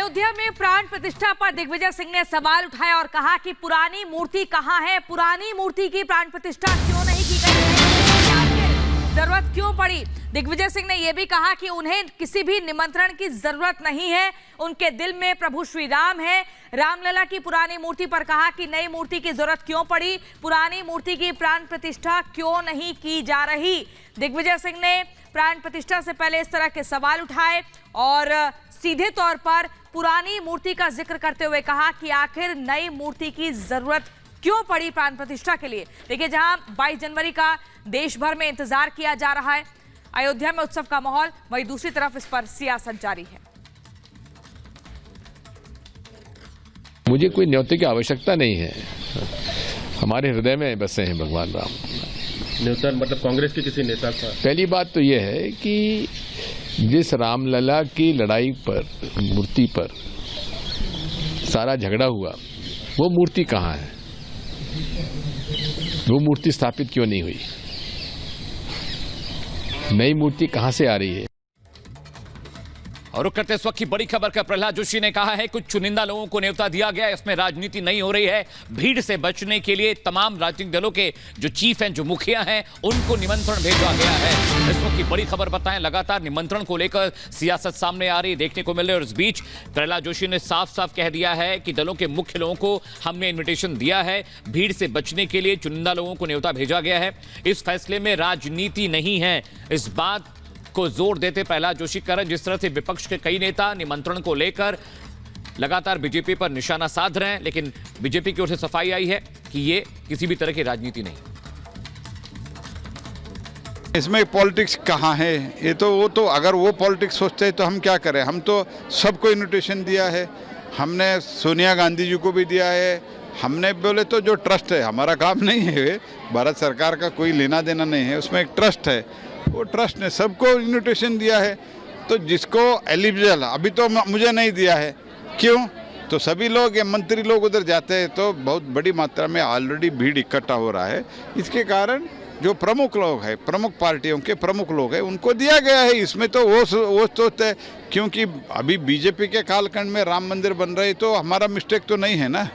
अयोध्या में प्राण प्रतिष्ठा पर दिग्विजय सिंह ने सवाल उठाया और कहा कि पुरानी मूर्ति कहां है, पुरानी मूर्ति की प्राण प्रतिष्ठा क्यों नहीं की गई है, जरूरत क्यों पड़ी। दिग्विजय सिंह ने यह भी कहा कि उन्हें किसी भी निमंत्रण की जरूरत नहीं है, उनके दिल में प्रभु श्री राम है। रामलला की पुरानी मूर्ति पर कहा कि नई मूर्ति की जरूरत क्यों पड़ी, पुरानी मूर्ति की प्राण प्रतिष्ठा क्यों नहीं की जा रही। दिग्विजय सिंह ने प्राण प्रतिष्ठा से पहले इस तरह के सवाल उठाए और सीधे तौर पर पुरानी मूर्ति का जिक्र करते हुए कहा कि आखिर नई मूर्ति की जरूरत क्यों पड़ी प्राण प्रतिष्ठा के लिए। देखिए, जहां 22 जनवरी का देश भर में इंतजार किया जा रहा है, अयोध्या में उत्सव का माहौल, वहीं दूसरी तरफ इस पर सियासत जारी है। मुझे कोई न्योते की आवश्यकता नहीं है, हमारे हृदय में बसे हैं भगवान राम। न्योता मतलब कांग्रेस के किसी नेता का? पहली बात तो यह है कि जिस रामलला की लड़ाई पर, मूर्ति पर सारा झगड़ा हुआ, वो मूर्ति कहाँ है, वो मूर्ति स्थापित क्यों नहीं हुई, नई मूर्ति कहां से आ रही है। और रुक करते इस वक्त की बड़ी खबर का प्रहलाद जोशी ने कहा है कुछ चुनिंदा लोगों को न्योता दिया गया है, इसमें राजनीति नहीं हो रही है। भीड़ से बचने के लिए तमाम राजनीतिक दलों के जो चीफ हैं, जो मुखिया हैं, उनको निमंत्रण भेजा गया है। इस वक्त की बड़ी खबर बताएं, लगातार निमंत्रण को लेकर सियासत सामने आ रही देखने को मिल रही है। और इस बीच प्रहलाद जोशी ने साफ साफ कह दिया है कि दलों के मुख्य लोगों को हमने इन्विटेशन दिया है, भीड़ से बचने के लिए चुनिंदा लोगों को न्योता भेजा गया है। इस फैसले में राजनीति नहीं है, इस बात को जोर देते प्रहलाद जोशी कर जिस तरह से विपक्ष के कई नेता निमंत्रण को लेकर लगातार बीजेपी पर निशाना साध रहे हैं, लेकिन बीजेपी की ओर से सफाई आई है कि ये किसी भी तरह की राजनीति नहीं। इसमें पॉलिटिक्स कहाँ है, ये तो वो तो अगर वो पॉलिटिक्स सोचते हैं तो हम क्या करें। हम तो सबको इन्विटेशन दिया है, हमने सोनिया गांधी जी को भी दिया है। हमने बोले तो जो ट्रस्ट है, हमारा काम नहीं है, भारत सरकार का कोई लेना देना नहीं है, उसमें एक ट्रस्ट है, वो ट्रस्ट ने सबको इन्विटेशन दिया है। तो जिसको एलिजिबल, अभी तो मुझे नहीं दिया है, क्यों? तो सभी लोग या मंत्री लोग उधर जाते हैं तो बहुत बड़ी मात्रा में ऑलरेडी भीड़ इकट्ठा हो रहा है। इसके कारण जो प्रमुख लोग हैं, प्रमुख पार्टियों के प्रमुख लोग हैं, उनको दिया गया है। इसमें तो वो सोचते हैं, क्योंकि अभी बीजेपी के कालखंड में राम मंदिर बन रहे, तो हमारा मिस्टेक तो नहीं है ना।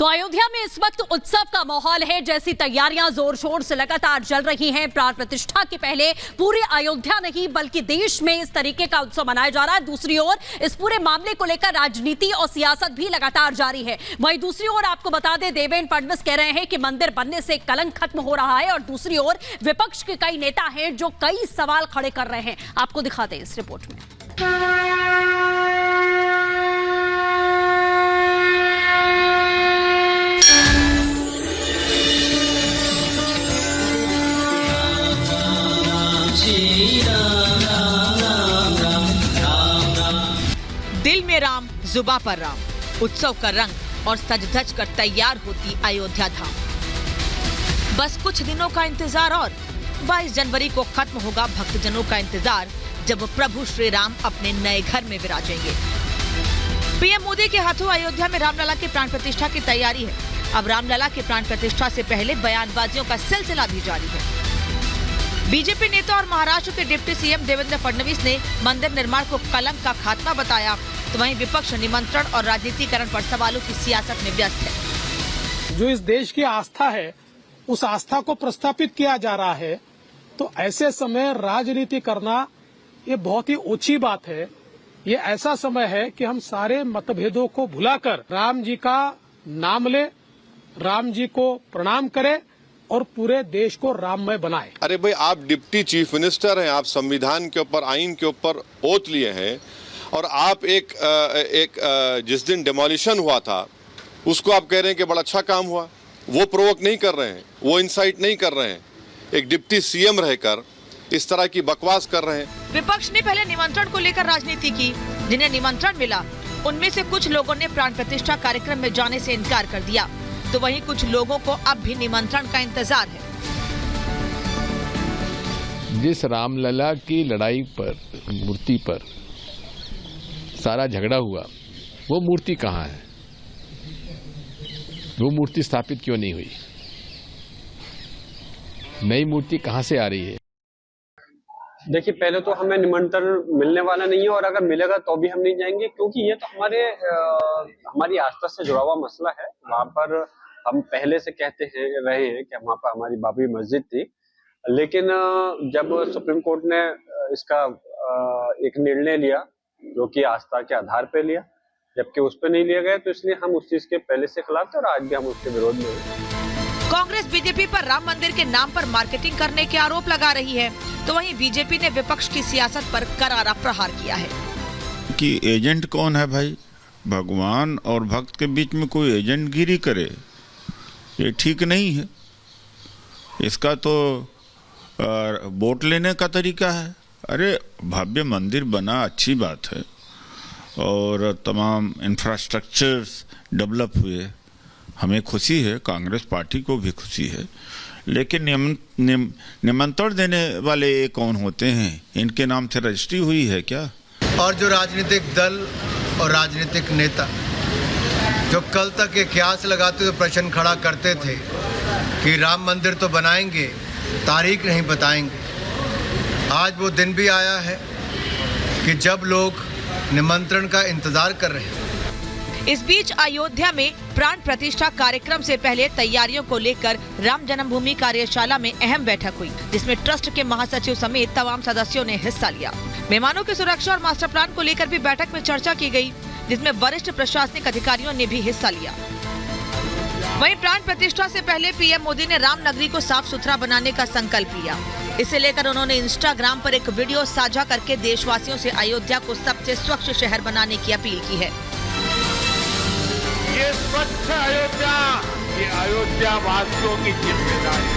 तो अयोध्या में इस वक्त उत्सव का माहौल है, जैसी तैयारियां जोर शोर से लगातार चल रही हैं। प्राण प्रतिष्ठा के पहले पूरे अयोध्या नहीं बल्कि देश में इस तरीके का उत्सव मनाया जा रहा है। दूसरी ओर इस पूरे मामले को लेकर राजनीति और सियासत भी लगातार जारी है। वहीं दूसरी ओर आपको बता दें, देवेंद्र फडणवीस कह रहे हैं कि मंदिर बनने से कलंक खत्म हो रहा है, और दूसरी ओर विपक्ष के कई नेता हैं जो कई सवाल खड़े कर रहे हैं। आपको दिखाते हैं इस रिपोर्ट में। दिल में राम, जुबा पर राम, उत्सव का रंग और सज धज कर तैयार होती अयोध्या धाम। बस कुछ दिनों का इंतजार और 22 जनवरी को खत्म होगा भक्तजनों का इंतजार, जब प्रभु श्री राम अपने नए घर में विराजेंगे। पीएम मोदी के हाथों अयोध्या में रामलला की प्राण प्रतिष्ठा की तैयारी है। अब रामलला की प्राण प्रतिष्ठा से पहले बयानबाजियों का सिलसिला भी जारी है। बीजेपी नेता और महाराष्ट्र के डिप्टी सीएम देवेंद्र फडणवीस ने मंदिर निर्माण को कलंक का खात्मा बताया, तो वहीं विपक्ष निमंत्रण और राजनीतिकरण पर सवालों की सियासत में व्यस्त है। जो इस देश की आस्था है, उस आस्था को प्रस्थापित किया जा रहा है, तो ऐसे समय राजनीति करना ये बहुत ही ओछी बात है। ये ऐसा समय है कि हम सारे मतभेदों को भुलाकर राम जी का नाम ले, राम जी को प्रणाम करें और पूरे देश को राममय बनाए। अरे भाई, आप डिप्टी चीफ मिनिस्टर हैं, आप संविधान के ऊपर, आइन के ऊपर ओथ लिए हैं, और आप एक जिस दिन डिमोलिशन हुआ था उसको आप कह रहे हैं कि बड़ा अच्छा काम हुआ। वो प्रोवोक नहीं कर रहे हैं, वो इंसाइट नहीं कर रहे हैं। एक डिप्टी सीएम रहकर इस तरह की बकवास कर रहे हैं। विपक्ष ने पहले निमंत्रण को लेकर राजनीति की। जिन्हें निमंत्रण मिला उनमें से कुछ लोगों ने प्राण प्रतिष्ठा कार्यक्रम में जाने से इनकार कर दिया, तो वहीं कुछ लोगों को अब भी निमंत्रण का इंतजार है। जिस रामलला की लड़ाई पर, मूर्ति पर सारा झगड़ा हुआ, वो मूर्ति कहाँ है, वो मूर्ति स्थापित क्यों नहीं हुई, नई मूर्ति कहां से आ रही है। देखिए, पहले तो हमें निमंत्रण मिलने वाला नहीं है और अगर मिलेगा तो भी हम नहीं जाएंगे, क्योंकि ये तो हमारी आस्था से जुड़ा हुआ मसला है। वहाँ पर हम पहले से कहते हैं रहे हैं कि वहाँ पर हमारी बाबरी मस्जिद थी, लेकिन जब सुप्रीम कोर्ट ने इसका एक निर्णय लिया जो कि आस्था के आधार पर लिया, जबकि उस पर नहीं लिया गया, तो इसलिए हम उस चीज के पहले से खिलाफ थे और आज भी हम उसके विरोध में हैं। कांग्रेस बीजेपी पर राम मंदिर के नाम पर मार्केटिंग करने के आरोप लगा रही है, तो वहीं बीजेपी ने विपक्ष की सियासत पर करारा प्रहार किया है कि एजेंट कौन है भाई? भगवान और भक्त के बीच में कोई एजेंट गिरी करे, ये ठीक नहीं है। इसका तो वोट लेने का तरीका है। अरे भव्य मंदिर बना, अच्छी बात है, और तमाम इंफ्रास्ट्रक्चर्स डेवलप हुए, हमें खुशी है, कांग्रेस पार्टी को भी खुशी है। लेकिन निमंत्रण देने वाले ये कौन होते हैं? इनके नाम से रजिस्ट्री हुई है क्या? और जो राजनीतिक दल और राजनीतिक नेता जो कल तक ये क्यास लगाते हुए प्रश्न खड़ा करते थे कि राम मंदिर तो बनाएंगे, तारीख नहीं बताएंगे, आज वो दिन भी आया है कि जब लोग निमंत्रण का इंतजार कर रहे हैं। इस बीच अयोध्या में प्राण प्रतिष्ठा कार्यक्रम से पहले तैयारियों को लेकर राम जन्मभूमि कार्यशाला में अहम बैठक हुई, जिसमें ट्रस्ट के महासचिव समेत तमाम सदस्यों ने हिस्सा लिया। मेहमानों की सुरक्षा और मास्टर प्लान को लेकर भी बैठक में चर्चा की गई, जिसमें वरिष्ठ प्रशासनिक अधिकारियों ने भी हिस्सा लिया। वहीं प्राण प्रतिष्ठा से पहले पीएम मोदी ने राम नगरी को साफ सुथरा बनाने का संकल्प लिया। इसे लेकर उन्होंने इंस्टाग्राम पर एक वीडियो साझा करके देशवासियों से अयोध्या को सबसे स्वच्छ शहर बनाने की अपील की है। ये स्वच्छ अयोध्या, ये अयोध्या वासियों की जिम्मेदारी।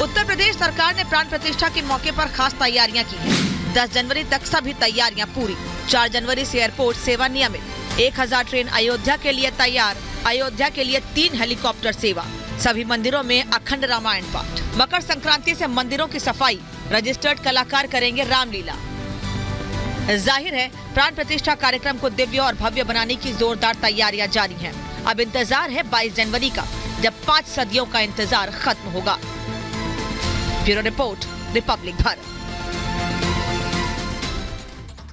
उत्तर प्रदेश सरकार ने प्राण प्रतिष्ठा के मौके पर खास तैयारियां की हैं। 10 जनवरी तक सभी तैयारियां पूरी। 4 जनवरी से एयरपोर्ट सेवा नियमित। 1000 ट्रेन अयोध्या के लिए तैयार। अयोध्या के लिए 3 हेलीकॉप्टर सेवा। सभी मंदिरों में अखंड रामायण पाठ। मकर संक्रांति से मंदिरों की सफाई। रजिस्टर्ड कलाकार करेंगे रामलीला। जाहिर है प्राण प्रतिष्ठा कार्यक्रम को दिव्य और भव्य बनाने की जोरदार तैयारियां जारी हैं। अब इंतजार है 22 जनवरी का, जब 5 सदियों का इंतजार खत्म होगा। Bureau report, Republic Bharat.